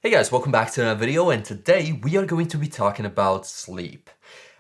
Hey guys, welcome back to another video, and today we are going to be talking about sleep.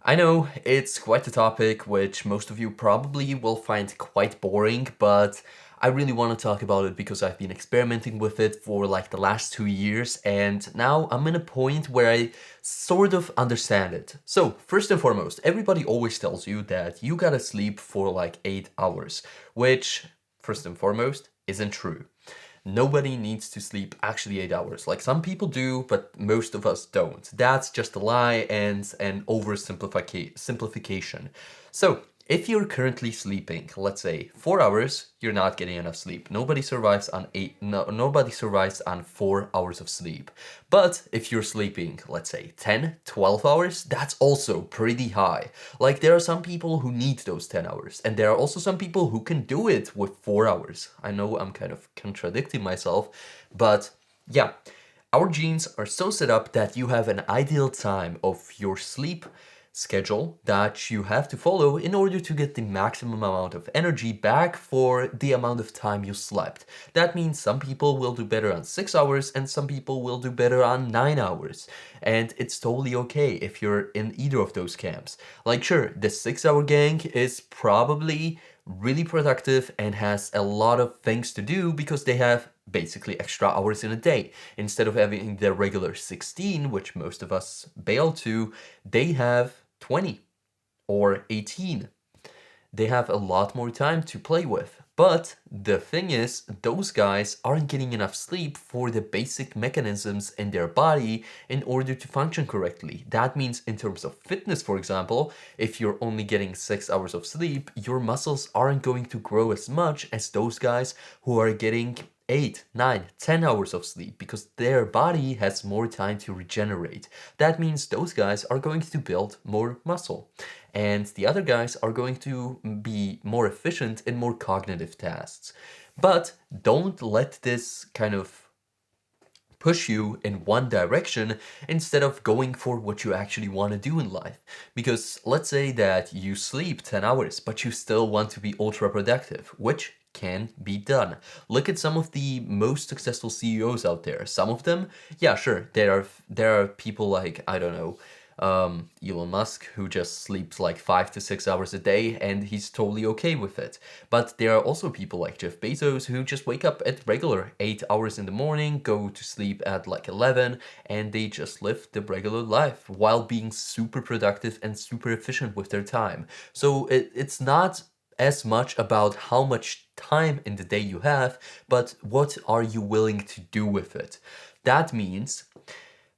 I know it's quite a topic which most of you probably will find quite boring, but I really want to talk about it because I've been experimenting with it for like the last 2 years, and now I'm in a point where I sort of understand it. So, first and foremost, everybody always tells you that you gotta sleep for like 8 hours, which, first and foremost, isn't true. Nobody needs to sleep actually 8 hours. Like some people do, but most of us don't. That's just a lie and an oversimplification. So, if you're currently sleeping, let's say 4 hours, you're not getting enough sleep. Nobody survives on nobody survives on 4 hours of sleep. But if you're sleeping, let's say 10, 12 hours, that's also pretty high. Like there are some people who need those 10 hours, and there are also some people who can do it with 4 hours. I know I'm kind of contradicting myself, but yeah. Our genes are so set up that you have an ideal time of your sleep schedule that you have to follow in order to get the maximum amount of energy back for the amount of time you slept. That means some people will do better on 6 hours and some people will do better on 9 hours. And it's totally okay if you're in either of those camps. Like sure, the 6 hour gang is probably really productive and has a lot of things to do because they have basically extra hours in a day. Instead of having their regular 16, which most of us bail to, they have 20 or 18. They have a lot more time to play with. But the thing is, those guys aren't getting enough sleep for the basic mechanisms in their body in order to function correctly. That means, in terms of fitness, for example, if you're only getting 6 hours of sleep, your muscles aren't going to grow as much as those guys who are getting 8, 9, 10 hours of sleep because their body has more time to regenerate. That means those guys are going to build more muscle. And the other guys are going to be more efficient in more cognitive tasks. But don't let this kind of push you in one direction instead of going for what you actually want to do in life. Because let's say that you sleep 10 hours, but you still want to be ultra productive, which can be done. Look at some of the most successful CEOs out there. Some of them, yeah, sure, there are people like, I don't know, Elon Musk, who just sleeps like 5 to 6 hours a day and he's totally okay with it. But there are also people like Jeff Bezos who just wake up at regular 8 hours in the morning, go to sleep at like 11, and they just live the regular life while being super productive and super efficient with their time. So it's not as much about how much time in the day you have, but what are you willing to do with it. That means,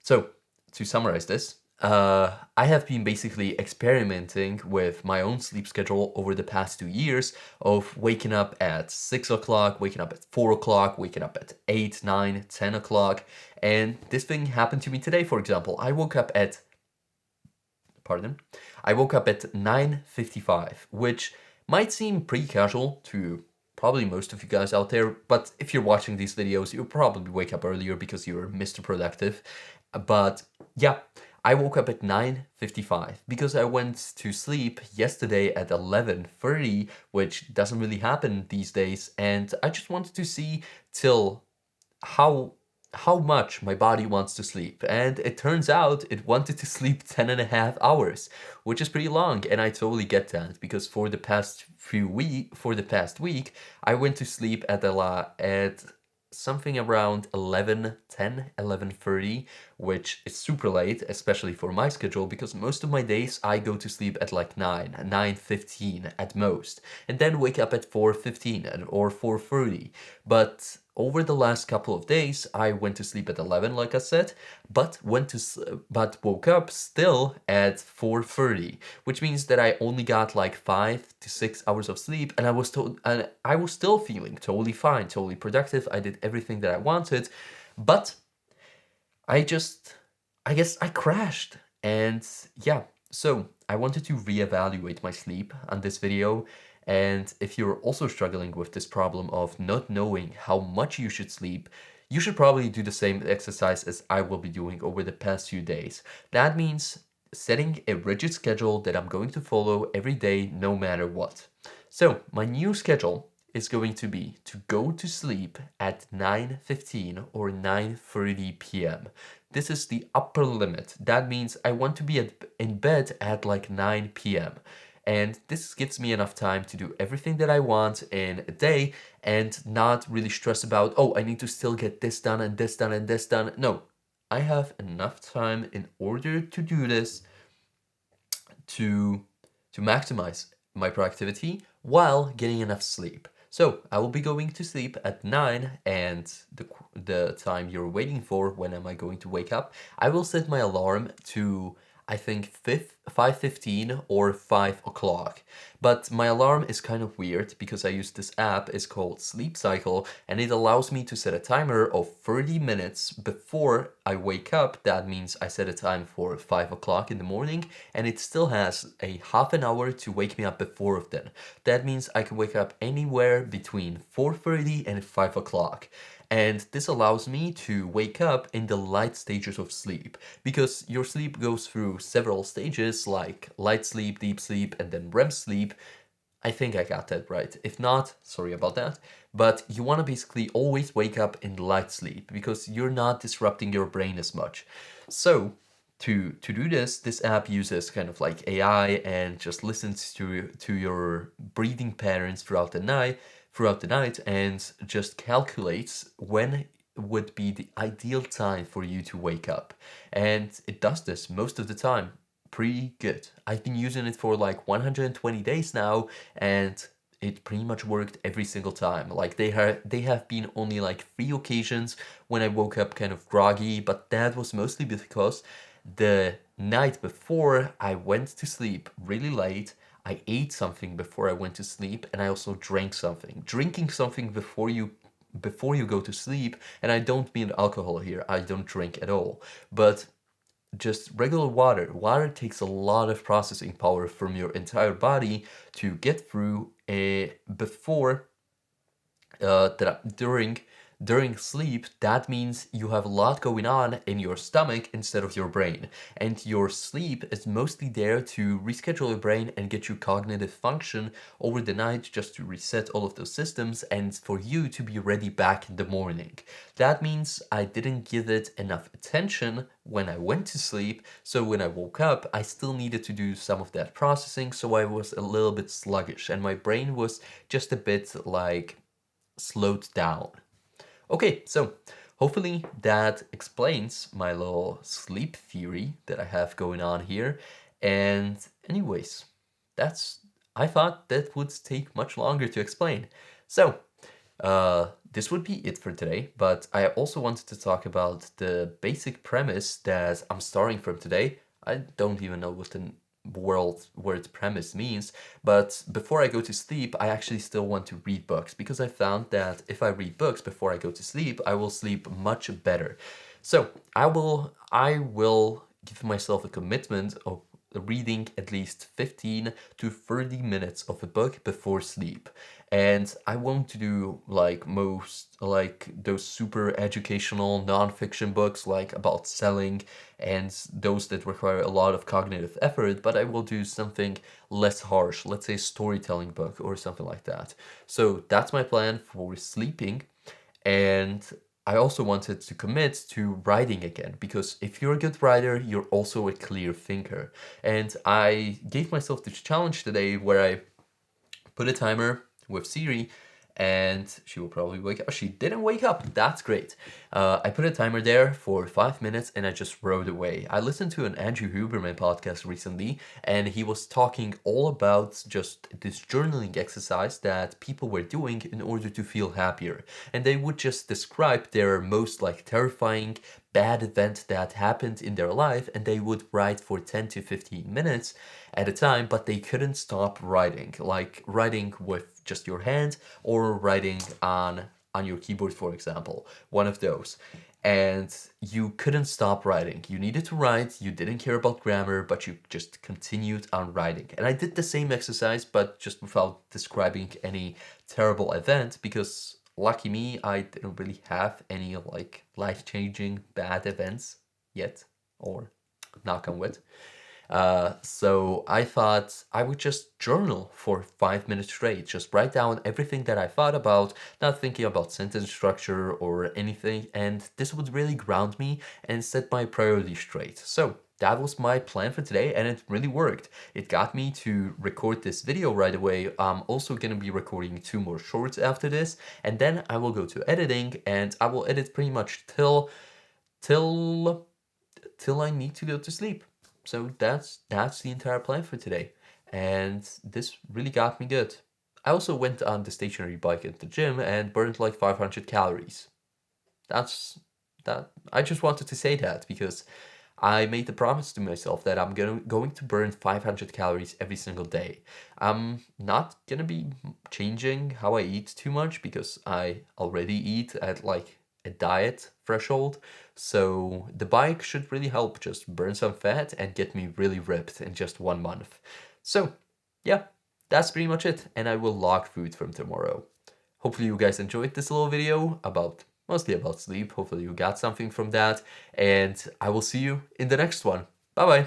so to summarize this, I have been basically experimenting with my own sleep schedule over the past 2 years of waking up at 6 o'clock, waking up at 4 o'clock, waking up at 8, 9, 10 o'clock. And this thing happened to me today, for example. Pardon, I woke up at 9:55, which might seem pretty casual to probably most of you guys out there, but if you're watching these videos, you'll probably wake up earlier because you're Mr. Productive. But yeah, I woke up at 9:55 because I went to sleep yesterday at 11:30, which doesn't really happen these days, and I just wanted to see till how how much my body wants to sleep. And it turns out it wanted to sleep 10 and a half hours, which is pretty long. And I totally get that because for the past week, I went to sleep at something around 11:10, 11:30, which is super late, especially for my schedule, because most of my days I go to sleep at like 9, 9:15 at most, and then wake up at 4:15 or 4:30. But over the last couple of days, I went to sleep at 11, like I said, but woke up still at 4:30, which means that I only got like 5 to 6 hours of sleep, and I was still feeling totally fine, totally productive. I did everything that I wanted, but I just, I guess I crashed. And yeah, so I wanted to reevaluate my sleep on this video. And if you're also struggling with this problem of not knowing how much you should sleep, you should probably do the same exercise as I will be doing over the past few days. That means setting a rigid schedule that I'm going to follow every day, no matter what. So, my new schedule is going to be to go to sleep at 9:15 or 9:30 p.m. This is the upper limit. That means I want to be in bed at like 9 p.m. And this gives me enough time to do everything that I want in a day and not really stress about, oh, I need to still get this done and this done and this done. No, I have enough time in order to do this to maximize my productivity while getting enough sleep. So I will be going to sleep at 9, and the time you're waiting for, when am I going to wake up, I will set my alarm to, I think, 5:15 or 5 o'clock. But my alarm is kind of weird because I use this app. It's called Sleep Cycle, and it allows me to set a timer of 30 minutes before I wake up. That means I set a time for 5 o'clock in the morning, and it still has a half an hour to wake me up before then. That means I can wake up anywhere between 4:30 and 5 o'clock. And this allows me to wake up in the light stages of sleep, because your sleep goes through several stages like light sleep, deep sleep, and then REM sleep. I think I got that right. If not, sorry about that. But you want to basically always wake up in light sleep because you're not disrupting your brain as much. So to do this, this app uses kind of like AI and just listens to your breathing patterns throughout the night, and just calculates when would be the ideal time for you to wake up. And it does this most of the time pretty good. I've been using it for like 120 days now, and it pretty much worked every single time. Like they have been only like 3 occasions when I woke up kind of groggy, but that was mostly because the night before I went to sleep really late, I ate something before I went to sleep, and I also drank something. Drinking something before you go to sleep, and I don't mean alcohol here. I don't drink at all. But just regular water. Water takes a lot of processing power from your entire body to get through before during sleep. That means you have a lot going on in your stomach instead of your brain, and your sleep is mostly there to reschedule your brain and get you cognitive function over the night, just to reset all of those systems and for you to be ready back in the morning. That means I didn't give it enough attention when I went to sleep, so when I woke up I still needed to do some of that processing, so I was a little bit sluggish and my brain was just a bit like slowed down. Okay, so hopefully that explains my little sleep theory that I have going on here. And anyways, that's I thought that would take much longer to explain. So, this would be it for today, but I also wanted to talk about the basic premise that I'm starting from today. I don't even know what the word premise means, but before I go to sleep, I actually still want to read books, because I found that if I read books before I go to sleep, I will sleep much better. So I will give myself a commitment of reading at least 15 to 30 minutes of a book before sleep. And I won't do like those super educational non-fiction books like about selling and those that require a lot of cognitive effort, but I will do something less harsh, let's say storytelling book or something like that. So that's my plan for sleeping. And I also wanted to commit to writing again, because if you're a good writer, you're also a clear thinker. And I gave myself this challenge today where I put a timer with Siri, and she will probably wake up. She didn't wake up. That's great. I put a timer there for 5 minutes and I just rode away. I listened to an Andrew Huberman podcast recently, and he was talking all about just this journaling exercise that people were doing in order to feel happier. And they would just describe their most like terrifying bad event that happened in their life, and they would write for 10 to 15 minutes at a time, but they couldn't stop writing, like writing with just your hand or writing on your keyboard, for example, one of those. And you couldn't stop writing. You needed to write, you didn't care about grammar, but you just continued on writing. And I did the same exercise, but just without describing any terrible event, because lucky me, I didn't really have any like life-changing bad events yet, or knock on wood. So I thought I would just journal for 5 minutes straight, just write down everything that I thought about, not thinking about sentence structure or anything, and this would really ground me and set my priorities straight. So that was my plan for today, and it really worked. It got me to record this video right away. I'm also gonna be recording 2 more shorts after this, and then I will go to editing, and I will edit pretty much till till I need to go to sleep. So that's the entire plan for today. And this really got me good. I also went on the stationary bike at the gym and burned like 500 calories. That's that. I just wanted to say that because I made the promise to myself that I'm going to burn 500 calories every single day. I'm not gonna be changing how I eat too much because I already eat at like a diet threshold. So the bike should really help just burn some fat and get me really ripped in just 1 month. So yeah, that's pretty much it. And I will log food from tomorrow. Hopefully you guys enjoyed this little video about mostly about sleep. Hopefully you got something from that, and I will see you in the next one. Bye bye.